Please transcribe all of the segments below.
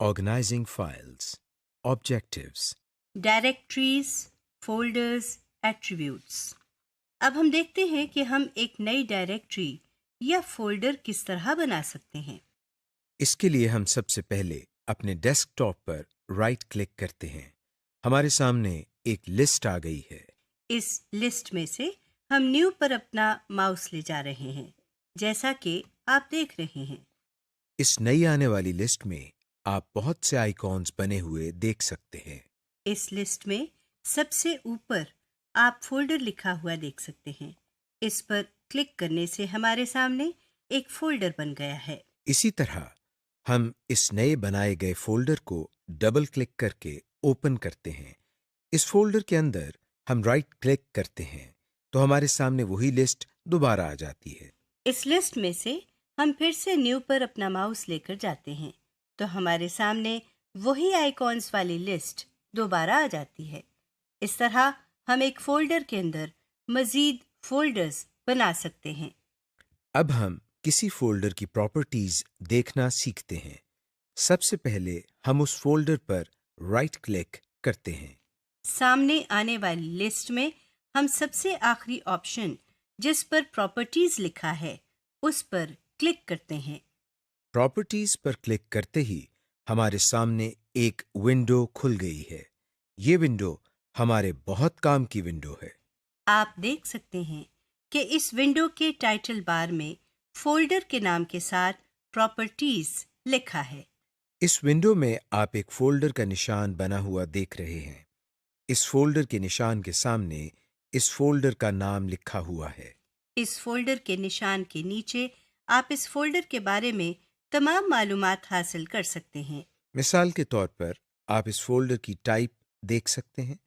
Organizing files. Objectives. Directories, folders, attributes. अब हम देखते हैं कि हम एक नई डायरेक्टरी या फोल्डर किस तरह बना सकते हैं। इसके लिए हम सबसे पहले अपने डेस्कटॉप पर राइट क्लिक करते हैं। हमारे सामने एक लिस्ट आ गई है। इस लिस्ट में से हम न्यू पर अपना माउस ले जा रहे हैं, जैसा कि आप देख रहे हैं। इस नई आने वाली लिस्ट में आप बहुत से आइकॉन्स बने हुए देख सकते हैं। इस लिस्ट में सबसे ऊपर आप फोल्डर लिखा हुआ देख सकते हैं। इस पर क्लिक करने से हमारे सामने एक फोल्डर बन गया है। इसी तरह हम इस नए बनाए गए फोल्डर को डबल क्लिक करके ओपन करते हैं। इस फोल्डर के अंदर हम राइट क्लिक करते हैं तो हमारे सामने वही लिस्ट दोबारा आ जाती है। इस लिस्ट में से हम फिर से न्यू पर अपना माउस लेकर जाते हैं तो हमारे सामने वही आइकॉन्स वाली लिस्ट दोबारा आ जाती है। इस तरह हम एक फोल्डर के अंदर मजीद फोल्डर्स बना सकते हैं। अब हम किसी फोल्डर की प्रॉपर्टीज देखना सीखते हैं। सबसे पहले हम उस फोल्डर पर राइट क्लिक करते हैं। सामने आने वाली लिस्ट में हम सबसे आखिरी ऑप्शन जिस पर प्रॉपर्टीज लिखा है उस पर क्लिक करते हैं। प्रॉपर्टीज पर क्लिक करते ही हमारे सामने एक विंडो खुल गई है। ये विंडो हमारे बहुत काम की विंडो है। आप देख सकते हैं कि इस विंडो के टाइटल बार में फोल्डर के नाम के साथ प्रॉपर्टीज लिखा है। इस विंडो में आप एक फोल्डर का निशान बना हुआ देख रहे हैं। इस फोल्डर के निशान के सामने इस फोल्डर का नाम लिखा हुआ है। इस फोल्डर के निशान के नीचे आप इस फोल्डर के बारे में तमाम मालूमात हासिल कर सकते हैं। मिसाल के तौर पर आप इस फोल्डर की टाइप देख सकते हैं।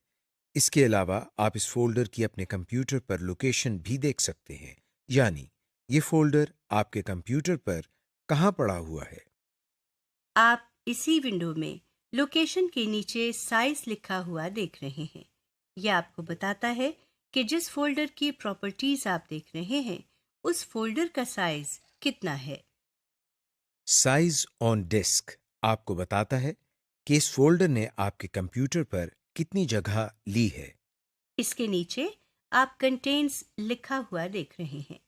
इसके अलावा आप इस फोल्डर की अपने कंप्यूटर पर लोकेशन भी देख सकते हैं, यानी ये फोल्डर आपके कंप्यूटर पर कहाँ पड़ा हुआ है। आप इसी विंडो में लोकेशन के नीचे साइज लिखा हुआ देख रहे हैं। यह आपको बताता है कि जिस फोल्डर की प्रॉपर्टीज आप देख रहे हैं उस फोल्डर का साइज कितना है। साइज ऑन डिस्क आपको बताता है कि इस फोल्डर ने आपके कंप्यूटर पर कितनी जगह ली है। इसके नीचे आप कंटेंट्स लिखा हुआ देख रहे हैं।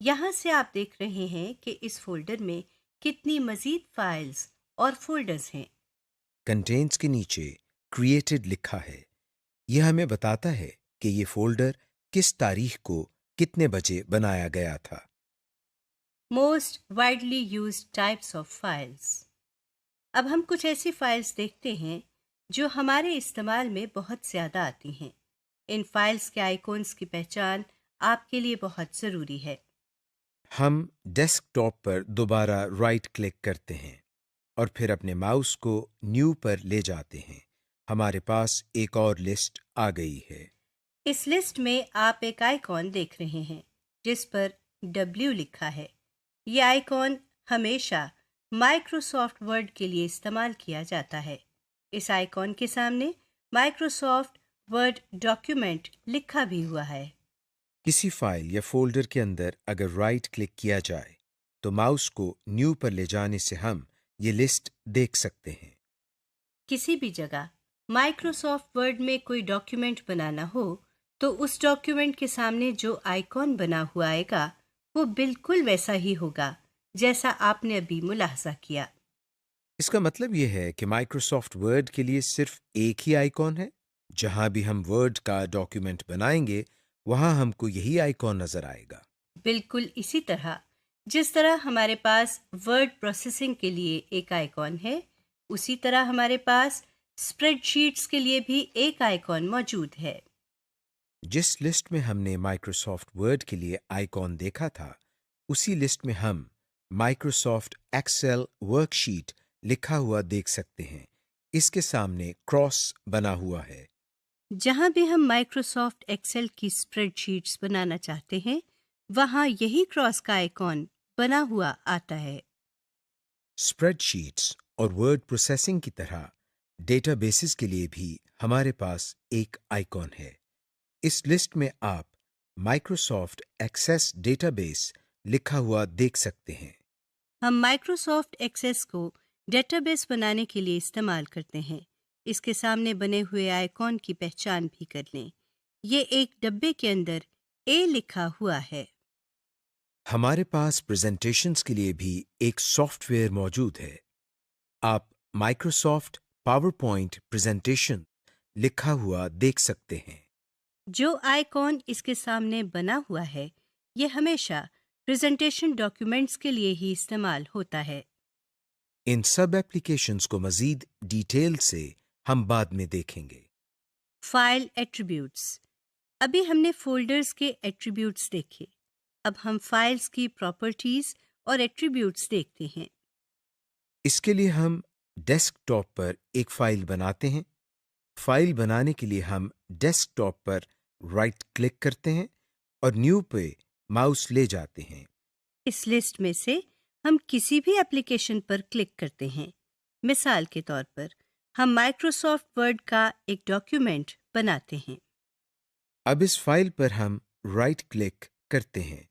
यहाँ से आप देख रहे हैं कि इस फोल्डर में कितनी मजीद फाइल्स और फोल्डर्स हैं। कंटेंट्स के नीचे क्रिएटेड लिखा है। यह हमें बताता है कि ये फोल्डर किस तारीख को कितने बजे बनाया गया था। Most widely used types of files. अब हम कुछ ऐसी फाइल्स देखते हैं जो हमारे इस्तेमाल में बहुत ज़्यादा आती हैं। इन फाइल्स के आइकॉन्स की पहचान आपके लिए बहुत ज़रूरी है। हम डेस्कटॉप पर दोबारा राइट क्लिक करते हैं और फिर अपने माउस को न्यू पर ले जाते हैं। हमारे पास एक और लिस्ट आ गई है। इस लिस्ट में आप एक आइकॉन देख रहे हैं जिस पर W लिखा है। ये आइकॉन हमेशा माइक्रोसॉफ्ट वर्ड के लिए इस्तेमाल किया जाता है। इस आइकॉन के सामने माइक्रोसॉफ्ट वर्ड डॉक्यूमेंट लिखा भी हुआ है। किसी फाइल या फोल्डर के अंदर अगर राइट क्लिक किया जाए तो माउस को न्यू पर ले जाने से हम ये लिस्ट देख सकते हैं। किसी भी जगह माइक्रोसॉफ्ट वर्ड में कोई डॉक्यूमेंट बनाना हो तो उस डॉक्यूमेंट के सामने जो आइकॉन बना हुआ आएगा वो बिल्कुल वैसा ही होगा जैसा आपने अभी मुलाहजा किया। इसका मतलब यह है कि माइक्रोसॉफ्ट वर्ड के लिए सिर्फ एक ही आइकॉन है। जहां भी हम वर्ड का डॉक्यूमेंट बनाएंगे वहां हमको यही आइकॉन नजर आएगा। बिल्कुल इसी तरह जिस तरह हमारे पास वर्ड प्रोसेसिंग के लिए एक आइकॉन है, उसी तरह हमारे पास स्प्रेडशीट्स के लिए भी एक आइकॉन मौजूद है। जिस लिस्ट में हमने माइक्रोसॉफ्ट वर्ड के लिए आइकॉन देखा था, उसी लिस्ट में हम माइक्रोसॉफ्ट एक्सेल वर्कशीट लिखा हुआ देख सकते हैं। इसके सामने क्रॉस बना हुआ है। जहां भी हम माइक्रोसॉफ्ट एक्सेल की स्प्रेडशीट्स बनाना चाहते हैं, वहां यही क्रॉस का आइकॉन बना हुआ आता है। स्प्रेडशीट्स और वर्ड प्रोसेसिंग की तरह डेटाबेसेस के लिए भी हमारे पास एक आइकॉन है। इस लिस्ट में आप माइक्रोसॉफ्ट एक्सेस डेटाबेस लिखा हुआ देख सकते हैं। हम माइक्रोसॉफ्ट एक्सेस को डेटाबेस बनाने के लिए इस्तेमाल करते हैं। इसके सामने बने हुए आइकॉन की पहचान भी कर लें। ये एक डब्बे के अंदर ए लिखा हुआ है। हमारे पास प्रेजेंटेशंस के लिए भी एक सॉफ्टवेयर मौजूद है। आप माइक्रोसॉफ्ट पावर पॉइंट प्रेजेंटेशन लिखा हुआ देख सकते हैं। जो आइकॉन इसके सामने बना हुआ है, ये हमेशा प्रेजेंटेशन डॉक्यूमेंट्स के लिए ही इस्तेमाल होता है। इन सब एप्लीकेशंस को मजीद डिटेल से हम बाद में देखेंगे। File attributes. अभी हमने फोल्डर्स के एट्रीब्यूट्स देखे। अब हम फाइल्स की प्रॉपर्टीज और एट्रीब्यूट्स देखते हैं। इसके लिए हम डेस्कटॉप पर एक फाइल बनाते हैं। फाइल बनाने के लिए हम डेस्कटॉप पर राइट क्लिक करते हैं और न्यू पे माउस ले जाते हैं। इस लिस्ट में से हम किसी भी एप्लीकेशन पर क्लिक करते हैं। मिसाल के तौर पर हम माइक्रोसॉफ्ट वर्ड का एक डॉक्यूमेंट बनाते हैं। अब इस फाइल पर हम राइट क्लिक करते हैं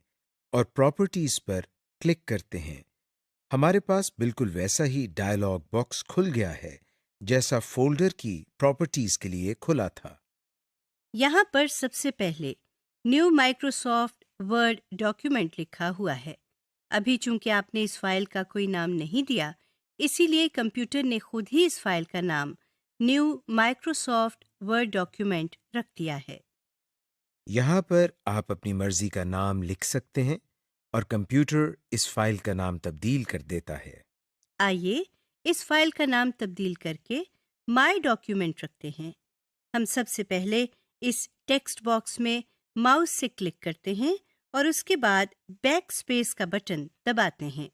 और प्रॉपर्टीज पर क्लिक करते हैं। हमारे पास बिल्कुल वैसा ही डायलॉग बॉक्स खुल गया है जैसा फोल्डर की प्रॉपर्टीज के लिए खुला था। यहाँ पर सबसे पहले न्यू माइक्रोसॉफ्ट वर्ड डॉक्यूमेंट लिखा हुआ है। अभी चूंकि आपने इस फाइल का कोई नाम नहीं दिया, इसीलिए कंप्यूटर ने खुद ही इस फाइल का नाम न्यू माइक्रोसॉफ्ट वर्ड डॉक्यूमेंट रख दिया है। यहाँ पर आप अपनी मर्जी का नाम लिख सकते हैं और कंप्यूटर इस फाइल का नाम तब्दील कर देता है। आइए इस फाइल का नाम तब्दील करके माय डॉक्यूमेंट रखते हैं। हम सबसे पहले इस टेक्स्ट बॉक्स में माउस से क्लिक करते हैं और उसके बाद बैक स्पेस का बटन दबाते हैं।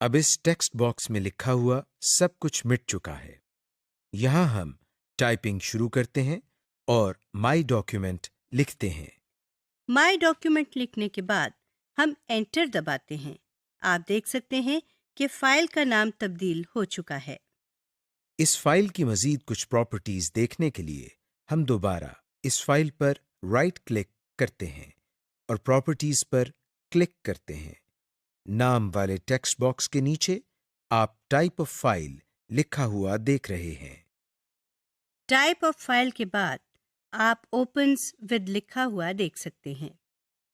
अब इस टेक्स्ट बॉक्स में लिखा हुआ सब कुछ मिट चुका है। यहाँ हम टाइपिंग शुरू करते हैं और माई डॉक्यूमेंट लिखते हैं। माय डॉक्यूमेंट लिखने के बाद हम एंटर दबाते हैं। आप देख सकते हैं कि फाइल का नाम तब्दील हो चुका है। इस फाइल की मजीद कुछ प्रॉपर्टीज देखने के लिए हम दोबारा इस फाइल पर राइट क्लिक करते हैं और प्रॉपर्टीज पर क्लिक करते हैं। नाम वाले टेक्स्ट बॉक्स के नीचे आप टाइप ऑफ फाइल लिखा हुआ देख रहे हैं। टाइप ऑफ फाइल के बाद आप ओपन्स विद लिखा हुआ देख सकते हैं।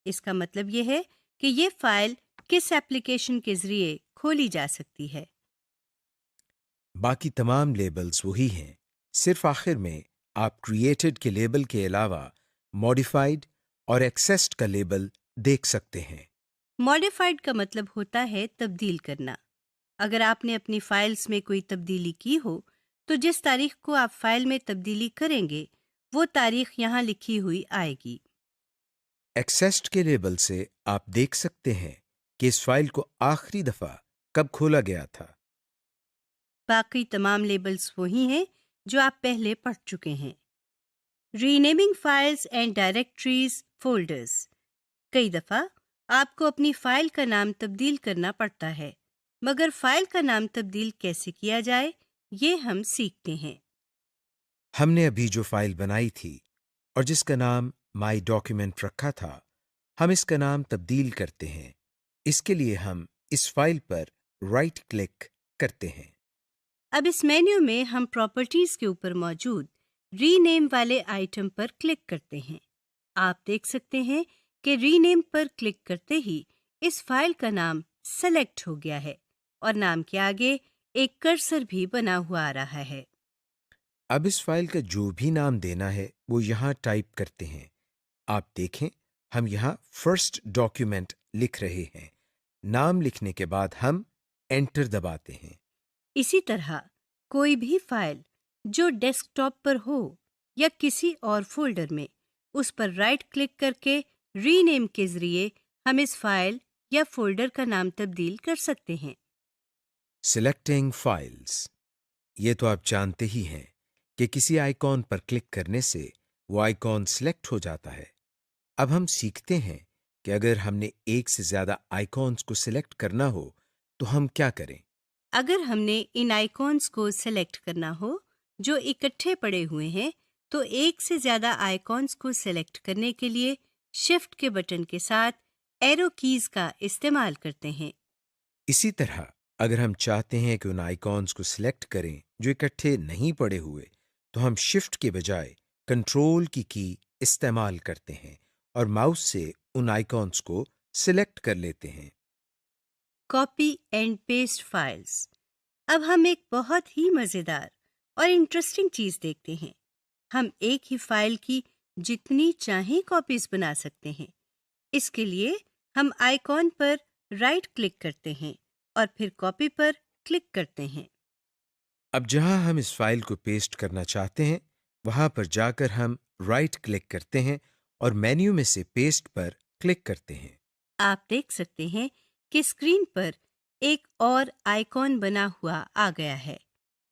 इसका मतलब यह है कि ये फाइल किस एप्लीकेशन के जरिए खोली जा सकती है। बाकी तमाम लेबल्स वही हैं, सिर्फ आखिर में आप क्रिएटेड के लेबल के अलावा मॉडिफाइड और एक्सेस्ड का लेबल देख सकते हैं। मॉडिफाइड का मतलब होता है तब्दील करना। अगर आपने अपनी फाइल्स में कोई तब्दीली की हो, तो जिस तारीख को आप फाइल में तब्दीली करेंगे, वो तारीख यहाँ लिखी हुई आएगी। एक्सेस्ड के लेबल से आप देख सकते हैं कि इस फाइल को आखिरी दफा कब खोला गया था। बाकी तमाम लेबल्स वही हैं जो आप पहले पढ़ चुके हैं। Renaming files and directories folders. कई दफ़ा आपको अपनी फाइल का नाम तब्दील करना पड़ता है, मगर फाइल का नाम तब्दील कैसे किया जाए, ये हम सीखते हैं। हमने अभी जो फाइल बनाई थी और जिसका नाम माई डॉक्यूमेंट रखा था, हम इसका नाम तब्दील करते हैं। इसके लिए हम इस फाइल पर राइट क्लिक करते हैं। अब इस मेन्यू में हम प्रॉपर्टीज के ऊपर मौजूद रीनेम वाले आइटम पर क्लिक करते हैं। आप देख सकते हैं कि रीनेम पर क्लिक करते ही इस फाइल का नाम सेलेक्ट हो गया है और नाम के आगे एक कर्सर भी बना हुआ आ रहा है। अब इस फाइल का जो भी नाम देना है वो यहाँ टाइप करते हैं। आप देखें, हम यहाँ फर्स्ट डॉक्यूमेंट लिख रहे हैं। नाम लिखने के बाद हम एंटर दबाते हैं। इसी तरह कोई भी फाइल जो डेस्कटॉप पर हो या किसी और फोल्डर में, उस पर राइट क्लिक करके रीनेम के जरिए हम इस फाइल या फोल्डर का नाम तब्दील कर सकते हैं। Selecting files. ये तो आप जानते ही हैं कि किसी आइकॉन पर क्लिक करने से वो आइकॉन सिलेक्ट हो जाता है। अब हम सीखते हैं कि अगर हमने एक से ज्यादा आइकॉन्स को सिलेक्ट करना हो तो हम क्या करें। अगर हमने इन आइकॉन्स को सेलेक्ट करना हो जो इकट्ठे पड़े हुए हैं, तो एक से ज्यादा आइकॉन्स को सेलेक्ट करने के लिए शिफ्ट के बटन के साथ एरो कीज का इस्तेमाल करते हैं। इसी तरह अगर हम चाहते हैं कि उन आइकॉन्स को सिलेक्ट करें जो इकट्ठे नहीं पड़े हुए, तो हम शिफ्ट के बजाय कंट्रोल की इस्तेमाल करते हैं और माउस से उन आइकॉन्स को सिलेक्ट कर लेते हैं। Copy and paste files. अब हम एक बहुत ही मजेदार और इंटरेस्टिंग चीज देखते हैं। हम एक ही फाइल की जितनी चाहें कॉपीज बना सकते हैं। इसके लिए हम आइकॉन पर राइट क्लिक करते हैं और फिर कॉपी पर क्लिक करते हैं। अब जहां हम इस फाइल को पेस्ट करना चाहते हैं, वहां पर जाकर हम राइट क्लिक करते हैं और मेन्यू में से पेस्ट पर क्लिक करते हैं। आप देख सकते हैं कि स्क्रीन पर एक और आइकॉन बना हुआ आ गया है,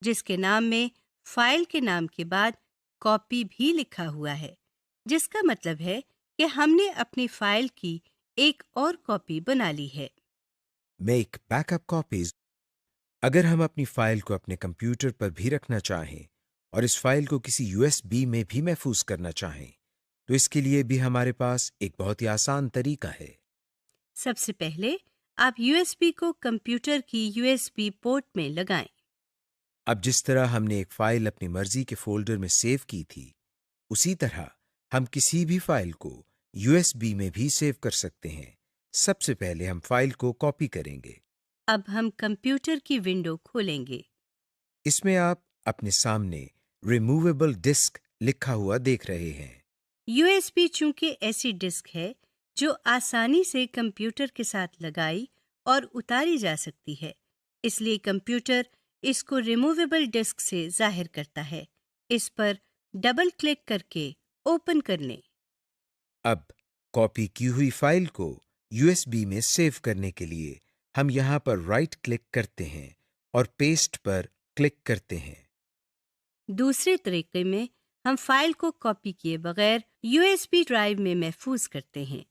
जिसके नाम में फाइल के नाम के बाद कॉपी भी लिखा हुआ है, जिसका मतलब है कि हमने अपनी फाइल की एक और कॉपी बना ली है। Make backup copies. अगर हम अपनी फाइल को अपने कंप्यूटर पर भी रखना चाहें और इस फाइल को किसी यूएसबी में भी महफूज करना चाहें, तो इसके लिए भी हमारे पास एक बहुत ही आसान तरीका है। सबसे पहले आप यूएसबी को कंप्यूटर की यूएसबी पोर्ट में लगाएं। अब जिस तरह हमने एक फाइल अपनी मर्जी के फोल्डर में सेव की थी, उसी तरह हम किसी भी फाइल को यूएसबी में भी सेव कर सकते हैं। सबसे पहले हम फाइल को कॉपी करेंगे। अब हम कंप्यूटर की विंडो खोलेंगे। इसमें आप अपने सामने रिमूवेबल डिस्क लिखा हुआ देख रहे हैं। यूएसबी चूंकि ऐसी डिस्क है जो आसानी से कंप्यूटर के साथ लगाई और उतारी जा सकती है, इसलिए कंप्यूटर इसको रिमूवेबल डिस्क से जाहिर करता है। इस पर डबल क्लिक करके ओपन कर लें। अब कॉपी की हुई फाइल को यूएसबी में सेव करने के लिए हम यहां पर राइट क्लिक करते हैं और पेस्ट पर क्लिक करते हैं। दूसरे तरीके में हम फाइल को कॉपी किए बगैर यूएसबी ड्राइव में महफूज करते हैं।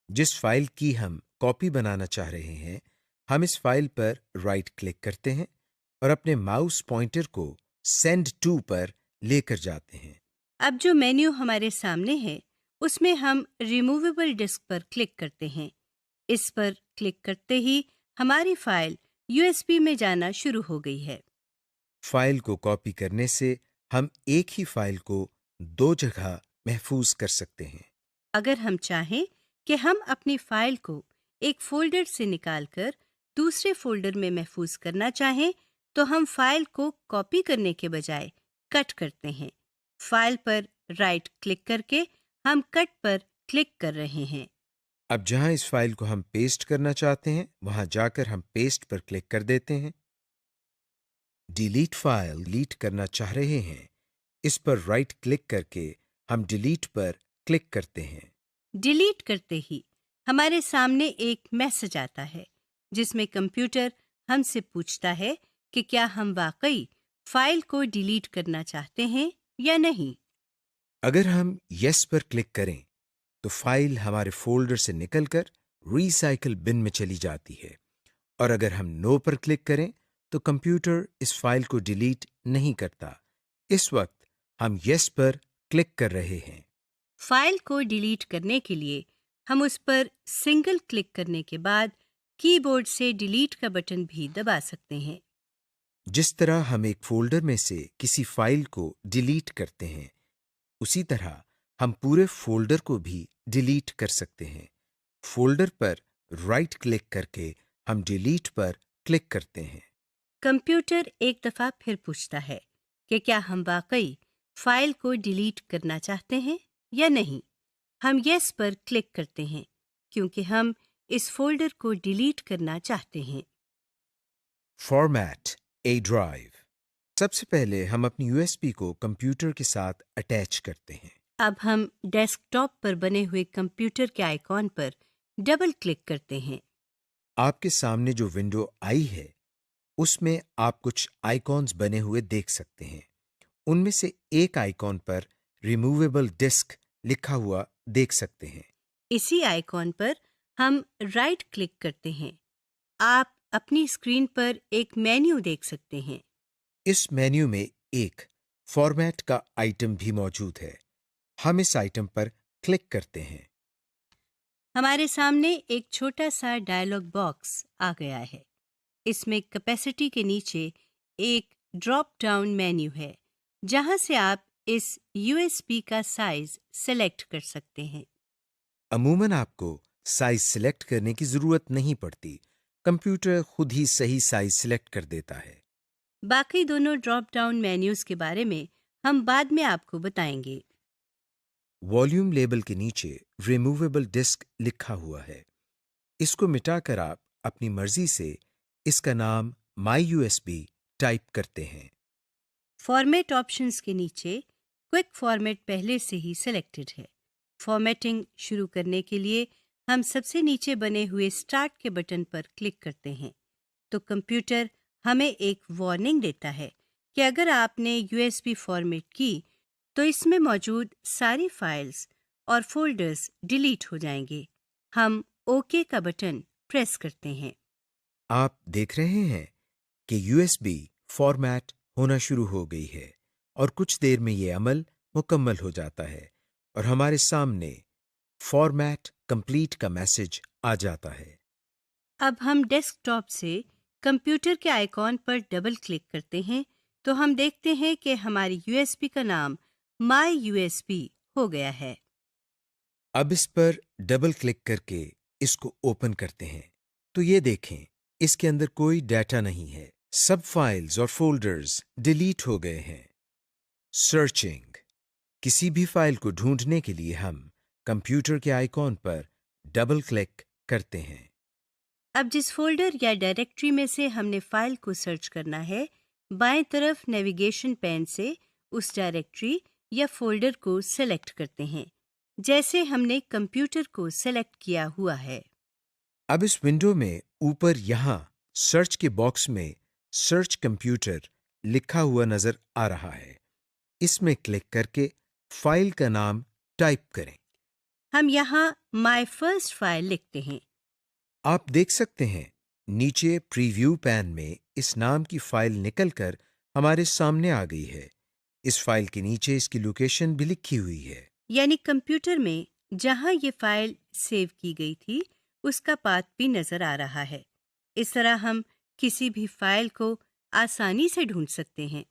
जिस फाइल की हम कॉपी बनाना चाह रहे हैं, हम इस फाइल पर राइट क्लिक करते हैं और अपने माउस पॉइंटर को सेंड टू पर लेकर जाते हैं। अब जो मेन्यू हमारे सामने है, उसमें हम रिमूवेबल डिस्क पर क्लिक करते हैं। इस पर क्लिक करते ही हमारी फाइल यूएसबी में जाना शुरू हो गई है। फाइल को कॉपी करने से हम एक ही फाइल को दो जगह महफूज कर सकते हैं। अगर हम चाहें कि हम अपनी फाइल को एक फोल्डर से निकालकर दूसरे फोल्डर में महफूज करना चाहें, तो हम फाइल को कॉपी करने के बजाय कट करते हैं। फाइल पर राइट क्लिक करके हम कट पर क्लिक कर रहे हैं। अब जहां इस फाइल को हम पेस्ट करना चाहते हैं, वहां जाकर हम पेस्ट पर क्लिक कर देते हैं। डिलीट फाइल डिलीट करना चाह रहे हैं, इस पर राइट क्लिक करके हम डिलीट पर क्लिक करते हैं। डिलीट करते ही हमारे सामने एक मैसेज आता है, जिसमें कंप्यूटर हमसे पूछता है कि क्या हम वाकई फाइल को डिलीट करना चाहते हैं या नहीं। अगर हम यस पर क्लिक करें, तो फाइल हमारे फोल्डर से निकलकर रिसाइकल बिन में चली जाती है, और अगर हम नो पर क्लिक करें, तो कंप्यूटर इस फाइल को डिलीट नहीं करता। इस वक्त हम यस पर क्लिक कर रहे हैं। फाइल को डिलीट करने के लिए हम उस पर सिंगल क्लिक करने के बाद कीबोर्ड से डिलीट का बटन भी दबा सकते हैं। जिस तरह हम एक फोल्डर में से किसी फाइल को डिलीट करते हैं, उसी तरह हम पूरे फोल्डर को भी डिलीट कर सकते हैं। फोल्डर पर राइट क्लिक करके हम डिलीट पर क्लिक करते हैं। कंप्यूटर एक दफा फिर पूछता है कि क्या हम वाकई फाइल को डिलीट करना चाहते हैं या नहीं। हम यस पर क्लिक करते हैं क्योंकि हम इस फोल्डर को डिलीट करना चाहते हैं। फॉर्मेट ए ड्राइव। सबसे पहले हम अपनी यूएसबी को कंप्यूटर के साथ अटैच करते हैं। अब हम डेस्कटॉप पर बने हुए कंप्यूटर के आइकॉन पर डबल क्लिक करते हैं। आपके सामने जो विंडो आई है, उसमें आप कुछ आइकॉन्स बने हुए देख सकते हैं। उनमें से एक आइकॉन पर रिमूवेबल डिस्क लिखा हुआ देख सकते हैं। इसी आइकॉन पर हम राइट क्लिक करते हैं। आप अपनी स्क्रीन पर एक मेन्यू देख सकते हैं। इस मेन्यू में एक फॉर्मेट का आइटम भी मौजूद है। हम इस आइटम पर क्लिक करते हैं। हमारे सामने एक छोटा सा डायलॉग बॉक्स आ गया है। इसमें कैपेसिटी के नीचे एक ड्रॉप डाउन मेन्यू है जहां से आप इस यूएसबी का साइज सेलेक्ट कर सकते हैं। अमूमन आपको साइज सिलेक्ट करने की जरूरत नहीं पड़ती। कंप्यूटर खुद ही सही साइज सिलेक्ट कर देता है। बाकी दोनों ड्रॉप डाउन मेन्यूज के बारे में हम बाद में आपको बताएंगे। वॉल्यूम लेबल के नीचे रिमूवेबल डिस्क लिखा हुआ है। इसको मिटाकर आप अपनी मर्जी से इसका नाम माई यूएसबी टाइप करते हैं। फॉर्मेट ऑप्शंस के नीचे क्विक फॉर्मेट पहले से ही सिलेक्टेड है। फॉर्मेटिंग शुरू करने के लिए हम सबसे नीचे बने हुए स्टार्ट के बटन पर क्लिक करते हैं तो कंप्यूटर हमें एक वार्निंग देता है कि अगर आपने यूएसबी फॉर्मेट की तो इसमें मौजूद सारी फाइल्स और फोल्डर्स डिलीट हो जाएंगे। हम ओके का बटन प्रेस करते हैं। आप देख रहे हैं कि यूएसबी फॉर्मेट होना शुरू हो गई है और कुछ देर में ये अमल मुकम्मल हो जाता है और हमारे सामने फॉर्मेट कंप्लीट का मैसेज आ जाता है। अब हम डेस्कटॉप से कंप्यूटर के आइकॉन पर डबल क्लिक करते हैं तो हम देखते हैं कि हमारी यूएसबी का नाम माई यूएसबी हो गया है। अब इस पर डबल क्लिक करके इसको ओपन करते हैं तो ये देखें, इसके अंदर कोई डाटा नहीं है। सब फाइल्स और फोल्डर्स डिलीट हो गए हैं। सर्चिंग, किसी भी फाइल को ढूंढने के लिए हम कंप्यूटर के आइकॉन पर डबल क्लिक करते हैं। अब जिस फोल्डर या डायरेक्टरी में से हमने फाइल को सर्च करना है, बाएं तरफ नेविगेशन पैन से उस डायरेक्टरी या फोल्डर को सेलेक्ट करते हैं जैसे हमने कंप्यूटर को सेलेक्ट किया हुआ है। अब इस विंडो में ऊपर यहाँ सर्च के बॉक्स में सर्च कंप्यूटर लिखा हुआ नजर आ रहा है। इसमें क्लिक करके फाइल का नाम टाइप करें। हम यहाँ माय फर्स्ट फाइल लिखते हैं। आप देख सकते हैं नीचे प्रीव्यू पैन में इस नाम की फाइल निकलकर हमारे सामने आ गई है। इस फाइल के नीचे इसकी लोकेशन भी लिखी हुई है। यानी कंप्यूटर में जहाँ ये फाइल सेव की गई थी उसका पाथ भी नजर आ रहा है। इस तरह हम किसी भी फाइल को आसानी से ढूंढ सकते हैं।